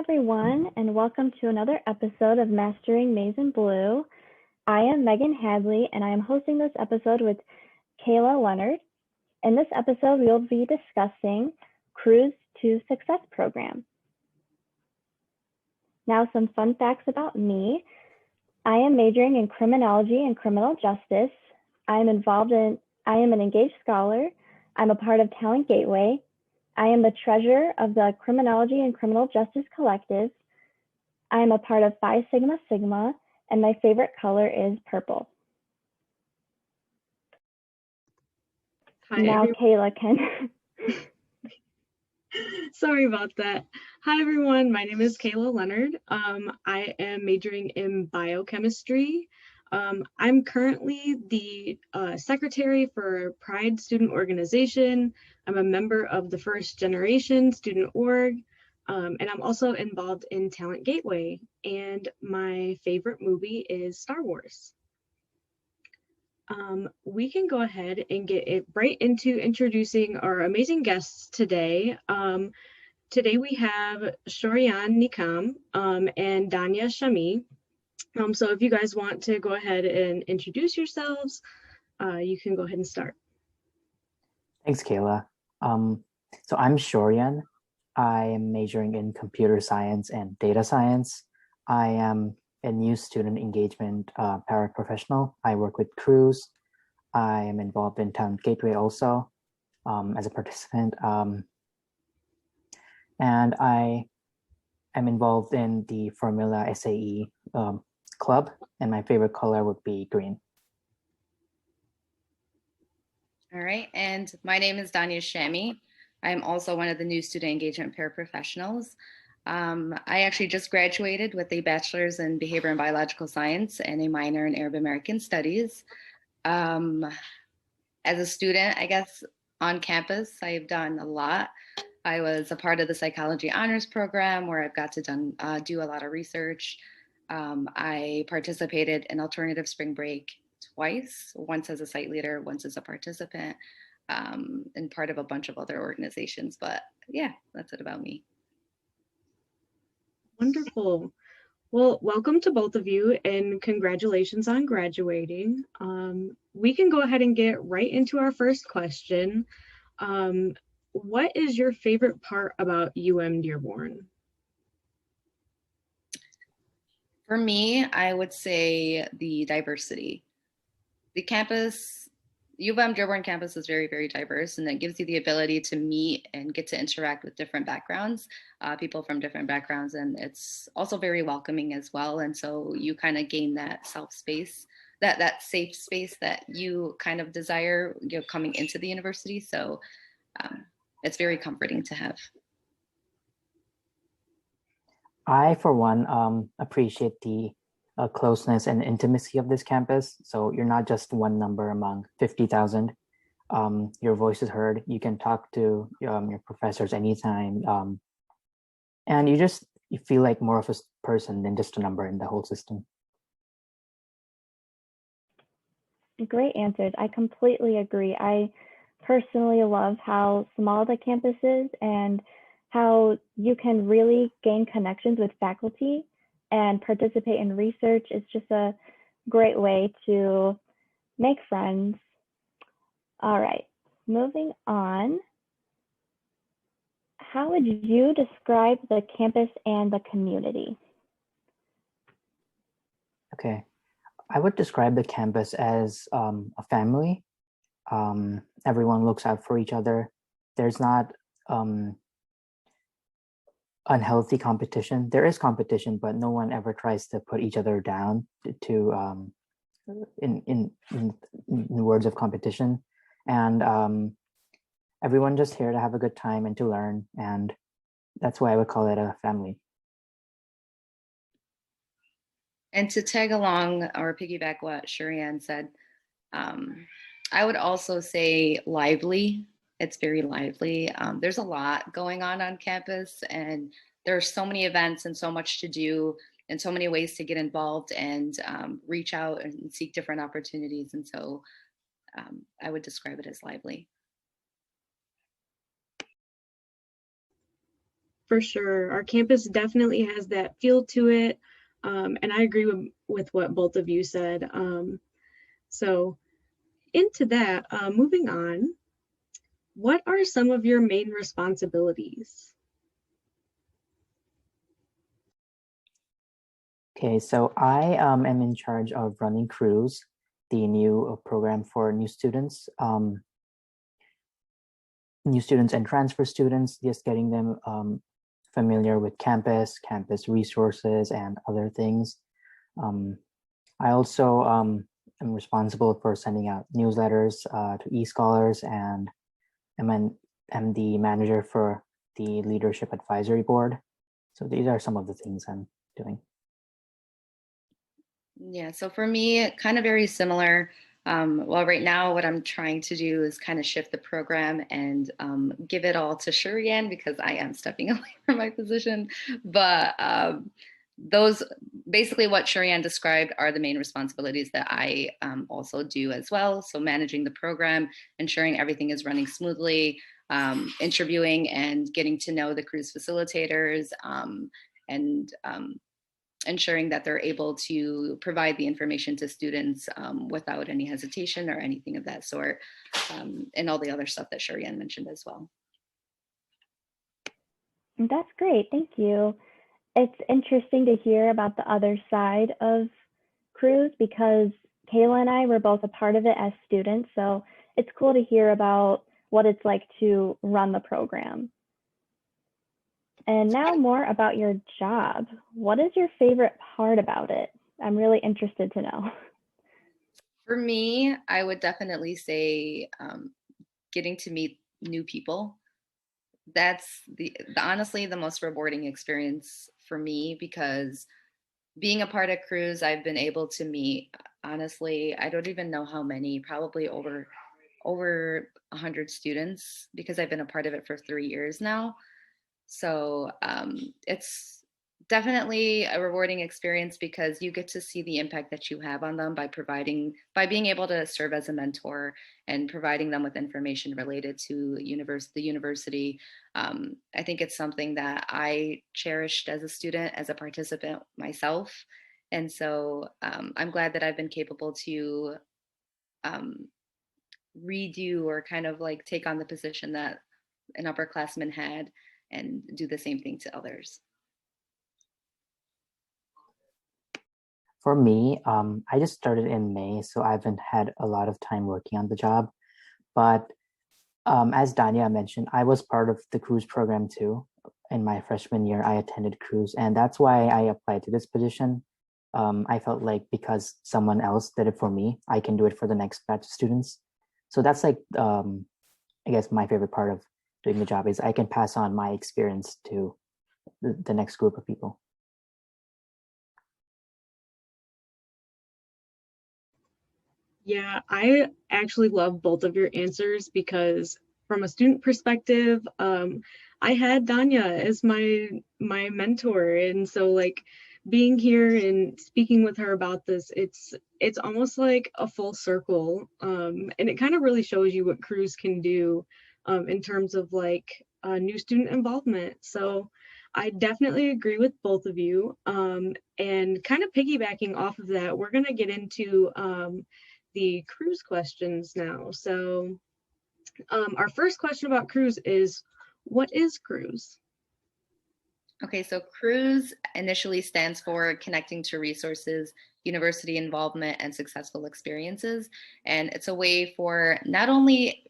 everyone, and welcome to another episode of Mastering Maize and Blue. I am Megan Hadley, and I am hosting this episode with Kayla Leonard. In this episode, we will be discussing Cruise to Success program. Now, some fun facts about me. I am majoring in criminology and criminal justice. I am an engaged scholar. I'm a part of Talent Gateway. I am the treasurer of the Criminology and Criminal Justice Collective. I am a part of Phi Sigma Sigma, and my favorite color is purple. Hi, now, Kayla can. Sorry about that. Hi, everyone. My name is Kayla Leonard. I am majoring in biochemistry. I'm currently the secretary for Pride Student Organization. I'm a member of the First Generation Student Org, and I'm also involved in Talent Gateway. And my favorite movie is Star Wars. We can go ahead and get it right into introducing our amazing guests today. Today we have Shoryan Nikam and Danya Shami. So if you guys want to go ahead and introduce yourselves, you can go ahead and start. Thanks, Kayla. So I'm Shoryan. I am majoring in computer science and data science. I am a new student engagement paraprofessional. I work with Cruise. I am involved in Talent Gateway also as a participant. And I am involved in the Formula SAE club, and my favorite color would be green. All right, and my name is Danya Shami. I'm also one of the new student engagement paraprofessionals. I actually just graduated with a bachelor's in behavior and biological science and a minor in Arab American studies. As a student, I guess on campus, I've done a lot. I was a part of the psychology honors program where I've got to do a lot of research. I participated in alternative spring break twice, once as a site leader, once as a participant, and part of a bunch of other organizations. But yeah, that's it about me. Wonderful. Well, welcome to both of you and congratulations on graduating. We can go ahead and get right into our first question. What is your favorite part about Dearborn? For me, I would say the diversity. The campus, Dearborn campus is very, very diverse, and it gives you the ability to meet and get to interact with different backgrounds, people from different backgrounds, and it's also very welcoming as well. And so you kind of gain that space, that safe space that you kind of desire, coming into the university. So it's very comforting to have. I, for one, appreciate the closeness and intimacy of this campus. So you're not just one number among 50,000. Your voice is heard. You can talk to your professors anytime. And you feel like more of a person than just a number in the whole system. Great answers. I completely agree. I personally love how small the campus is and how you can really gain connections with faculty and participate in research. It's just a great way to make friends. All right, moving on. How would you describe the campus and the community? Okay, I would describe the campus as a family. Everyone looks out for each other. There's not unhealthy competition. There is competition, but no one ever tries to put each other down in words of competition. And everyone just here to have a good time and to learn. And that's why I would call it a family. And to tag along or piggyback what Shoryan said, I would also say lively. It's very lively. There's a lot going on campus, and there's so many events and so much to do and so many ways to get involved and reach out and seek different opportunities. And so I would describe it as lively. For sure. Our campus definitely has that feel to it. And I agree with what both of you said. So into that, moving on, what are some of your main responsibilities? Okay, so I am in charge of running Cruise, the new program for new students and transfer students, just getting them familiar with campus resources, and other things. I also am responsible for sending out newsletters to e-scholars, and am the manager for the Leadership Advisory Board. So these are some of the things I'm doing. Yeah, so for me, kind of very similar. Well, right now, what I'm trying to do is kind of shift the program and give it all to Shurian because I am stepping away from my position. But those, basically what Shurian described are the main responsibilities that I also do as well. So managing the program, ensuring everything is running smoothly, interviewing and getting to know the cruise facilitators, and ensuring that they're able to provide the information to students without any hesitation or anything of that sort, and all the other stuff that Shurian mentioned as well. That's great. Thank you. It's interesting to hear about the other side of Cruise because Kayla and I were both a part of it as students. So it's cool to hear about what it's like to run the program. And now more about your job. What is your favorite part about it? I'm really interested to know. For me, I would definitely say getting to meet new people. That's honestly the most rewarding experience for me because being a part of Cruise, I've been able to meet, honestly, I don't even know how many, probably over 100 students because I've been a part of it for 3 years now. So it's definitely a rewarding experience because you get to see the impact that you have on them by being able to serve as a mentor and providing them with information related to the university. I think it's something that I cherished as a student, as a participant myself. And so I'm glad that I've been capable to redo or kind of like take on the position that an upperclassman had and do the same thing to others. For me, I just started in May, so I haven't had a lot of time working on the job. But as Dania mentioned, I was part of the Cruise program too. In my freshman year, I attended Cruise, and that's why I applied to this position. I felt like because someone else did it for me, I can do it for the next batch of students. So that's like, I guess my favorite part of doing the job is I can pass on my experience to the next group of people. Yeah, I actually love both of your answers because from a student perspective, I had Danya as my mentor, and so like being here and speaking with her about this, it's almost like a full circle, and it kind of really shows you what Cruise can do in terms of like new student involvement. So I definitely agree with both of you, and kind of piggybacking off of that, we're gonna get into the Cruise questions now. So our first question about Cruise is, what is Cruise? Okay, so CRUISE initially stands for Connecting to Resources, University Involvement, and Successful Experiences. And it's a way for not only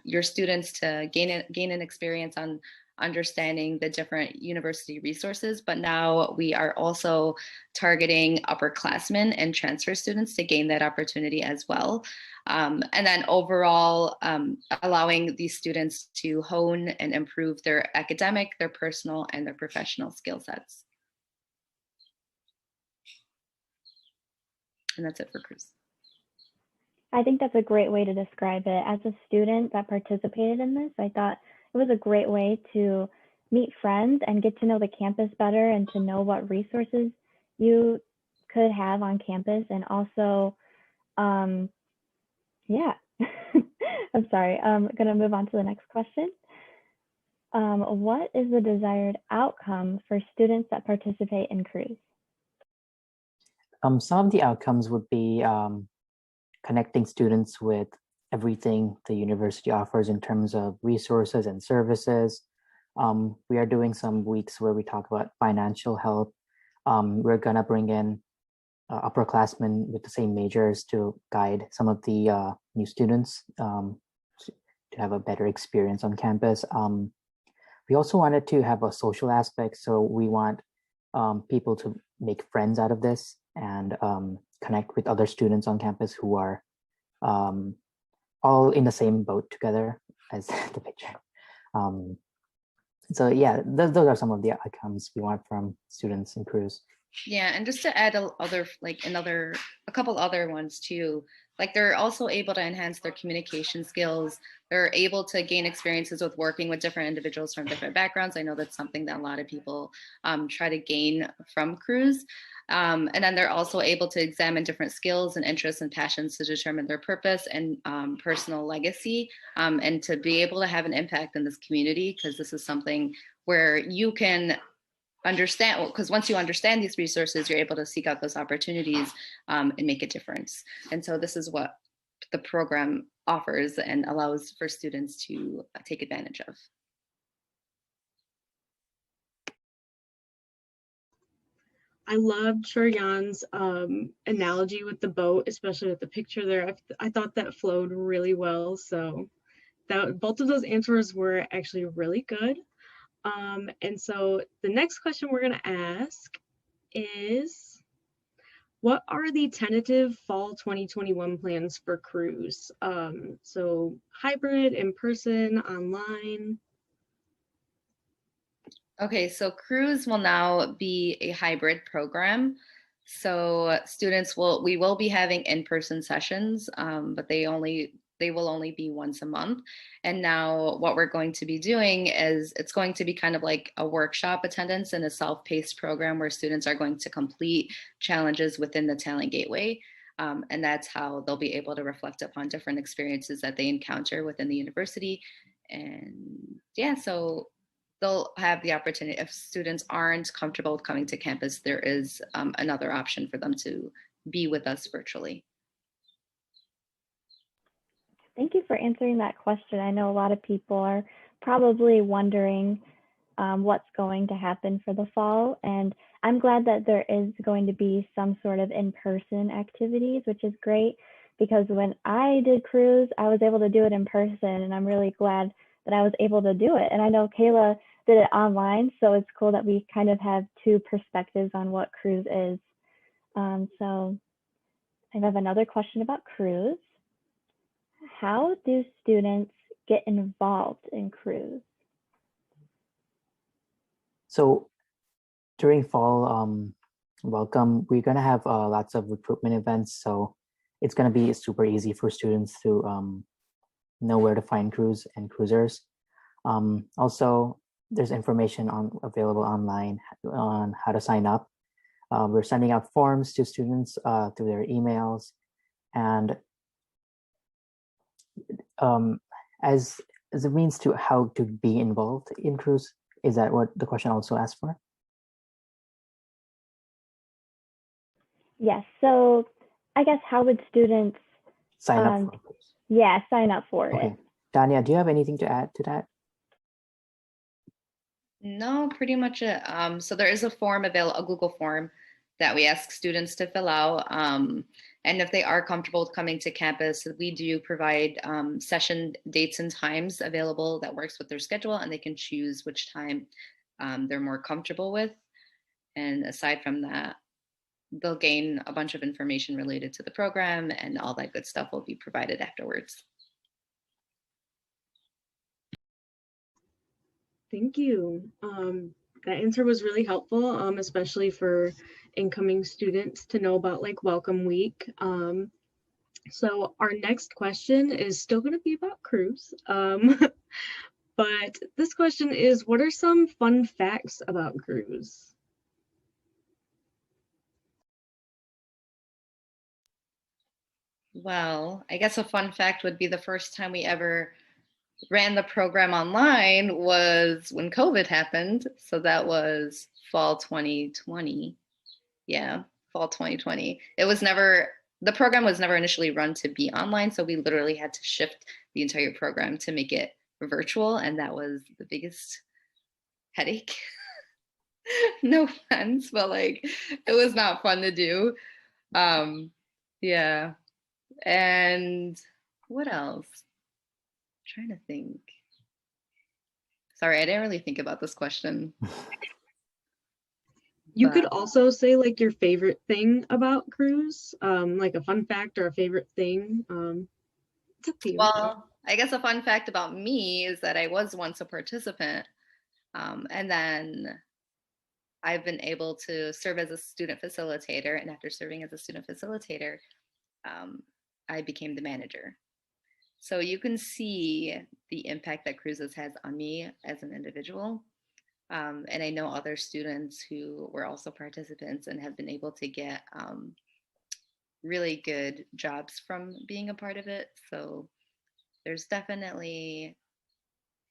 your students to gain an experience on understanding the different university resources, but now we are also targeting upperclassmen and transfer students to gain that opportunity as well. And then overall, allowing these students to hone and improve their academic, their personal, and their professional skill sets. And that's it for Cruise. I think that's a great way to describe it. As a student that participated in this, I thought it was a great way to meet friends and get to know the campus better and to know what resources you could have on campus. And also, yeah, I'm sorry, I'm gonna move on to the next question. What is the desired outcome for students that participate in cruise? Some of the outcomes would be connecting students with everything the university offers in terms of resources and services. We are doing some weeks where we talk about financial help. We're gonna bring in upperclassmen with the same majors to guide some of the new students to have a better experience on campus. We also wanted to have a social aspect, so we want people to make friends out of this and connect with other students on campus who are all in the same boat together as the picture. So yeah, those are some of the outcomes we want from students in cruise. Yeah, and just to add a couple other ones too, like they're also able to enhance their communication skills. They're able to gain experiences with working with different individuals from different backgrounds. I know that's something that a lot of people try to gain from cruise. And then they're also able to examine different skills and interests and passions to determine their purpose and personal legacy, and to be able to have an impact in this community, because this is something where you can understand, because once you understand these resources, you're able to seek out those opportunities and make a difference. And so this is what the program offers and allows for students to take advantage of. I loved Shoryan's analogy with the boat, especially with the picture there. I thought that flowed really well. So both of those answers were actually really good. And so the next question we're going to ask is, what are the tentative fall 2021 plans for cruise? So hybrid, in person, online? Okay, so cruise will now be a hybrid program. So we will be having in-person sessions, but they will only be once a month. And now what we're going to be doing is it's going to be kind of like a workshop attendance and a self-paced program where students are going to complete challenges within the Talent Gateway. And that's how they'll be able to reflect upon different experiences that they encounter within the university. And yeah, so they'll have the opportunity. If students aren't comfortable with coming to campus, there is another option for them to be with us virtually. Thank you for answering that question. I know a lot of people are probably wondering what's going to happen for the fall, and I'm glad that there is going to be some sort of in-person activities, which is great, because when I did cruise, I was able to do it in person, and I'm really glad that I was able to do it. And I know Kayla did it online, so it's cool that we kind of have two perspectives on what cruise is. So I have another question about cruise. How do students get involved in cruise? So during fall welcome, we're gonna have lots of recruitment events. So it's gonna be super easy for students to know where to find crews and cruisers. Also, there's information available online on how to sign up. We're sending out forms to students through their emails, and as a means to how to be involved in cruise. Is that what the question also asked for? Yes. So I guess how would students sign up for cruise? Yeah, sign up for Okay. it. Dania, do you have anything to add to that? No, pretty much it. So there is a form available, a Google form that we ask students to fill out. And if they are comfortable with coming to campus, we do provide session dates and times available that works with their schedule, and they can choose which time they're more comfortable with. And aside from that, they'll gain a bunch of information related to the program, and all that good stuff will be provided afterwards. Thank you. That answer was really helpful, especially for incoming students to know about like Welcome Week. So our next question is still going to be about cruise. But this question is, what are some fun facts about cruise? Well, I guess a fun fact would be the first time we ever ran the program online was when COVID happened. So that was fall 2020. Yeah, fall 2020. The program was never initially run to be online. So we literally had to shift the entire program to make it virtual. And that was the biggest headache. No offense, but like it was not fun to do. Yeah. And what else? I'm trying to think. Sorry, I didn't really think about this question. You could But also say like your favorite thing about cruise, like a fun fact or a favorite thing. It's up to you. well, I guess a fun fact about me is that I was once a participant, and then I've been able to serve as a student facilitator. And after serving as a student facilitator, I became the manager. So you can see the impact that cruises has on me as an individual. And I know other students who were also participants and have been able to get really good jobs from being a part of it. So there's definitely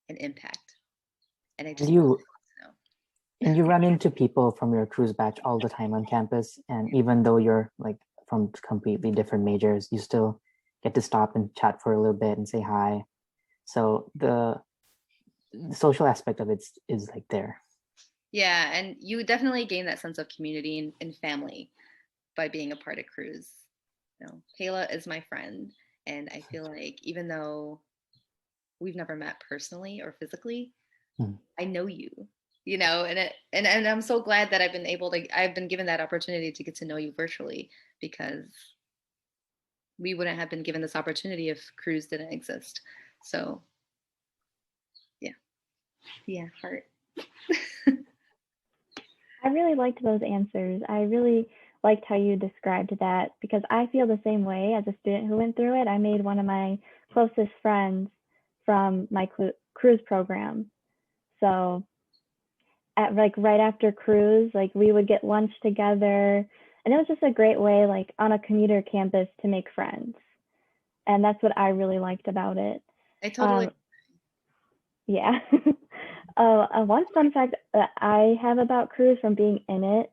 an impact. And I And just you want to know. and you run into people from your cruise batch all the time on campus, and even though you're like from completely different majors, you still get to stop and chat for a little bit and say hi. So the social aspect of it is like there. Yeah, and you definitely gain that sense of community and family by being a part of Cruise. You know, Kayla is my friend, and I feel like even though we've never met personally or physically, Hmm. I know you. You know, and I'm so glad that I've been given that opportunity to get to know you virtually because we wouldn't have been given this opportunity if Cruise didn't exist. So yeah, heart. I really liked those answers. I really liked how you described that because I feel the same way as a student who went through it. I made one of my closest friends from my cruise program. So at like right after cruise, like we would get lunch together, and it was just a great way, like on a commuter campus, to make friends. And that's what I really liked about it. I totally. Yeah. One fun fact that I have about cruise from being in it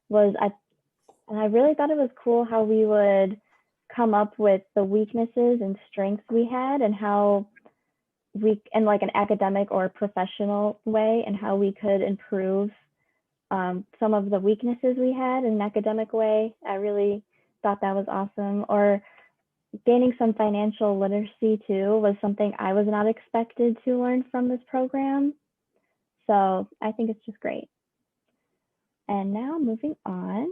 was I really thought it was cool how we would come up with the weaknesses and strengths we had and how we in like an academic or professional way and how we could improve some of the weaknesses we had in an academic way. I really thought that was awesome. Or gaining some financial literacy too was something I was not expected to learn from this program. So I think it's just great. And now moving on,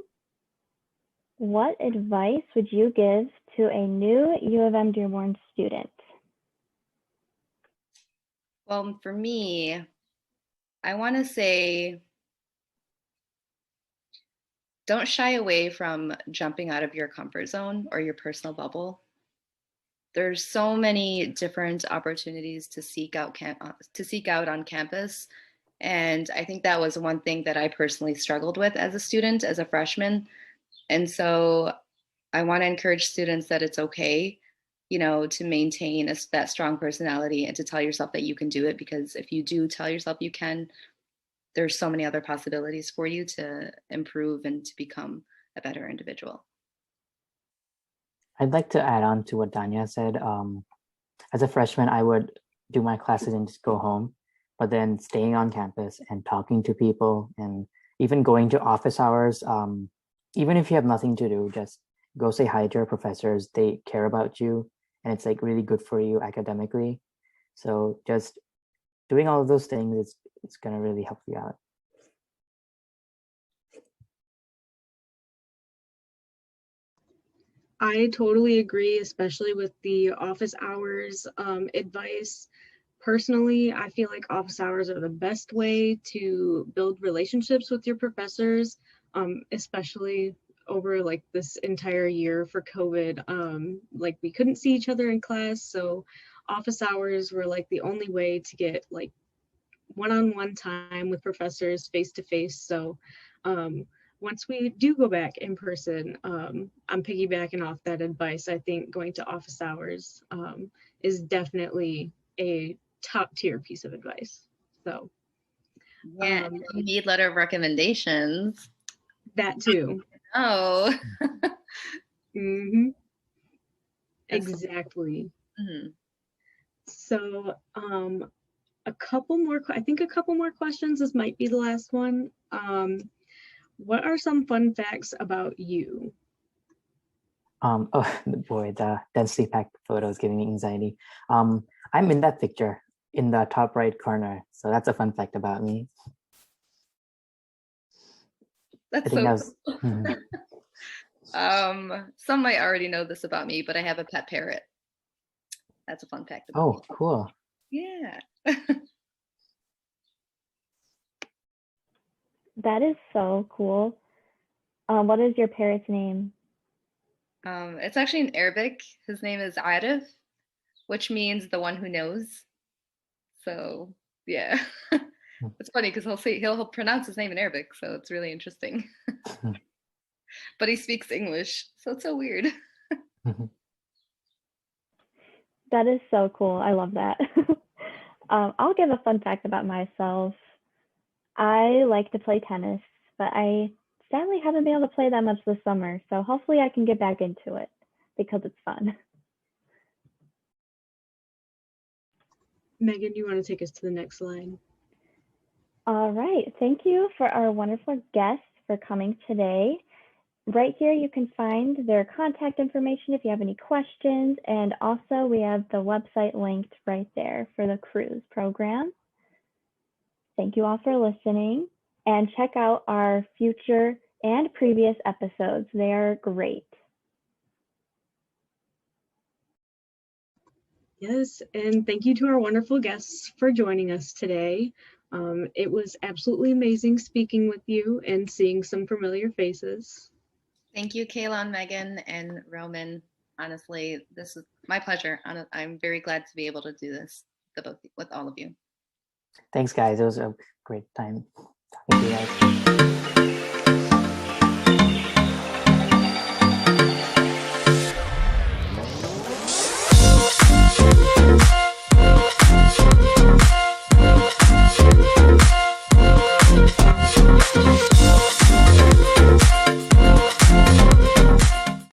what advice would you give to a new U of M Dearborn student? Well, for me, I want to say don't shy away from jumping out of your comfort zone or your personal bubble. There's so many different opportunities to seek out on campus, and I think that was one thing that I personally struggled with as a student, as a freshman. And so I want to encourage students that it's okay, you know, to maintain that strong personality and to tell yourself that you can do it, because if you do tell yourself you can, there's so many other possibilities for you to improve and to become a better individual. I'd like to add on to what Danya said. As a freshman, I would do my classes and just go home, but then staying on campus and talking to people and even going to office hours, even if you have nothing to do, just go say hi to your professors. They care about you, and it's like really good for you academically. So just doing all of those things, it's gonna really help you out. I totally agree, especially with the office hours advice. Personally, I feel like office hours are the best way to build relationships with your professors, especially over like this entire year for COVID. Like we couldn't see each other in class, so office hours were like the only way to get like one-on-one time with professors face to face. So once we do go back in person, I'm piggybacking off that advice. I think going to office hours is definitely a top tier piece of advice. So Yeah, and you need letter of recommendations. that too. Oh. Mm-hmm. Exactly. Mm-hmm. So a couple more questions. This might be the last one. What are some fun facts about you? Oh boy, the densely packed photo is giving me anxiety. I'm in that picture in the top right corner, so that's a fun fact about me. That's I think so that was. cool. Some might already know this about me, but I have a pet parrot. That's a fun fact about me. Oh, cool. Yeah. That is so cool. What is your parrot's name? It's actually in Arabic. His name is Arif, which means the one who knows. So yeah. It's funny because he'll pronounce his name in Arabic, so it's really interesting. But he speaks English, so it's so weird. That is so cool. I love that. I'll give a fun fact about myself. I like to play tennis, but I sadly haven't been able to play that much this summer. So hopefully I can get back into it because it's fun. Megan, do you want to take us to the next slide? All right. Thank you for our wonderful guests for coming today. Right here, you can find their contact information if you have any questions. And also, we have the website linked right there for the cruise program. Thank you all for listening. And check out our future and previous episodes. They are great. Yes, and thank you to our wonderful guests for joining us today. It was absolutely amazing speaking with you and seeing some familiar faces. Thank you, Kayla and Megan and Roman. Honestly, this is my pleasure. I'm very glad to be able to do this with all of you. Thanks, guys. It was a great time talking to you guys.